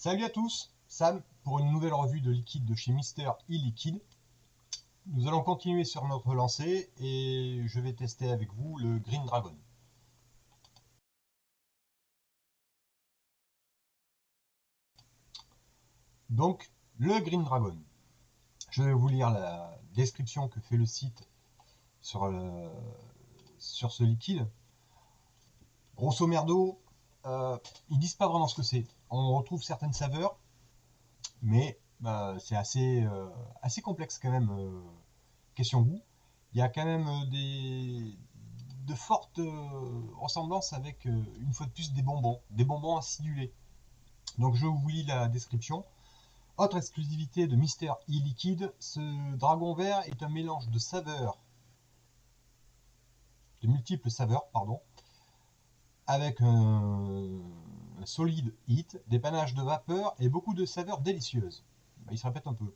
Salut à tous, Sam pour une nouvelle revue de liquide de chez Mister e-Liquide. Nous allons continuer sur notre lancée et je vais tester avec vous le Green Dragon. Donc, le Green Dragon. Je vais vous lire la description que fait le site sur ce liquide. Grosso merdo, ils disent pas vraiment ce que c'est. On retrouve certaines saveurs, mais c'est assez complexe quand même, question goût. Il y a quand même de fortes ressemblances avec, une fois de plus, des bonbons acidulés. Donc je vous lis la description. Autre exclusivité de Mister e-Liquide, ce dragon vert est un mélange de multiples saveurs, pardon, avec un solide heat, des panaches de vapeur et beaucoup de saveurs délicieuses. Il se répète un peu.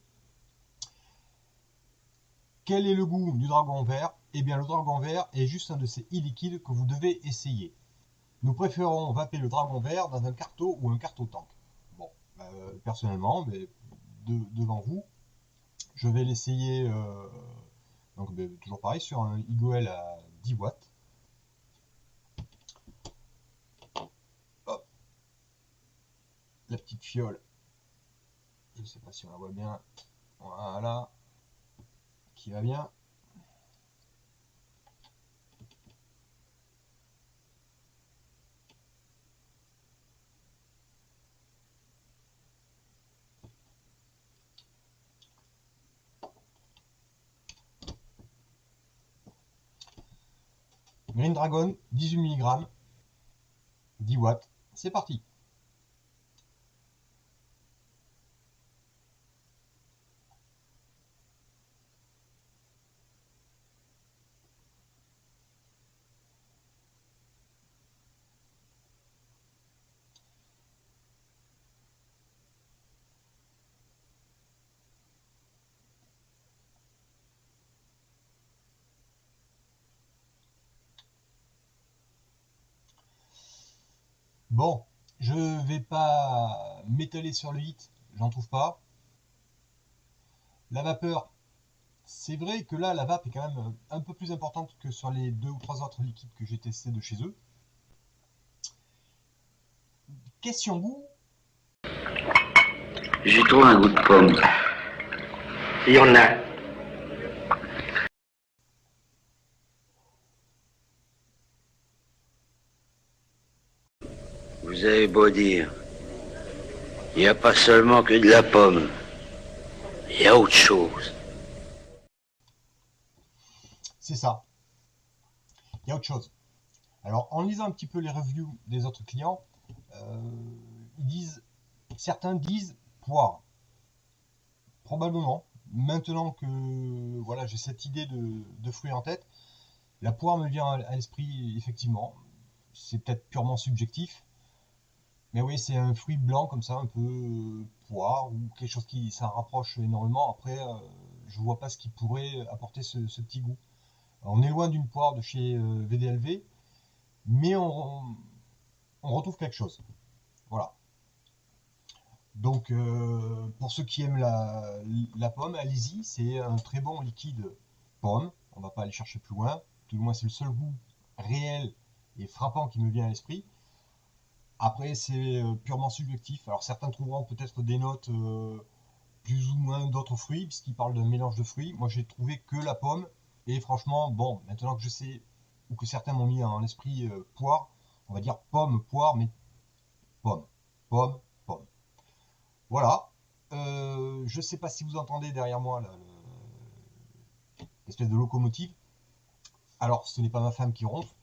Quel est le goût du dragon vert? Eh bien, le dragon vert est juste un de ces e-liquides que vous devez essayer. Nous préférons vaper le dragon vert dans un carto ou un carto-tank. Bon, personnellement, mais devant vous, je vais l'essayer, donc toujours pareil, sur un Egoel à 10 watts. Hop, la petite fiole, je ne sais pas si on la voit bien, voilà, qui va bien. Green Dragon, 18 mg, 10 watts, c'est parti. Bon, je vais pas m'étaler sur le hit, j'en trouve pas. La vapeur, c'est vrai que là, la vape est quand même un peu plus importante que sur les 2 ou 3 autres liquides que j'ai testés de chez eux. Question goût. J'y trouve un goût de pomme. Il y en a. Vous avez beau dire, il n'y a pas seulement que de la pomme. Il y a autre chose. C'est ça. Il y a autre chose. Alors, en lisant un petit peu les reviews des autres clients, certains disent poire. Probablement. Maintenant que voilà, j'ai cette idée de fruits en tête, la poire me vient à l'esprit, effectivement. C'est peut-être purement subjectif. Mais oui, c'est un fruit blanc comme ça, un peu poire ou quelque chose qui ça rapproche énormément. Après, je vois pas ce qui pourrait apporter ce petit goût. Alors, on est loin d'une poire de chez VDLV, mais on retrouve quelque chose. Voilà. Donc, pour ceux qui aiment la pomme, allez-y, c'est un très bon liquide pomme. On va pas aller chercher plus loin. Tout du moins, c'est le seul goût réel et frappant qui me vient à l'esprit. Après, c'est purement subjectif. Alors, certains trouveront peut-être des notes plus ou moins d'autres fruits, puisqu'ils parlent d'un mélange de fruits. Moi, j'ai trouvé que la pomme. Et franchement, bon, maintenant que je sais, ou que certains m'ont mis en esprit poire, on va dire pomme, poire, mais pomme, pomme, pomme. Voilà. Je sais pas si vous entendez derrière moi l'espèce de locomotive. Alors, ce n'est pas ma femme qui ronfle.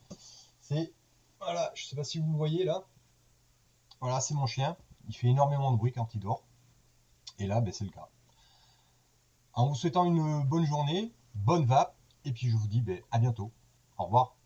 C'est, voilà, je sais pas si vous le voyez là. Voilà, c'est mon chien. Il fait énormément de bruit quand il dort. Et là, c'est le cas. En vous souhaitant une bonne journée, bonne vape, et puis je vous dis à bientôt. Au revoir.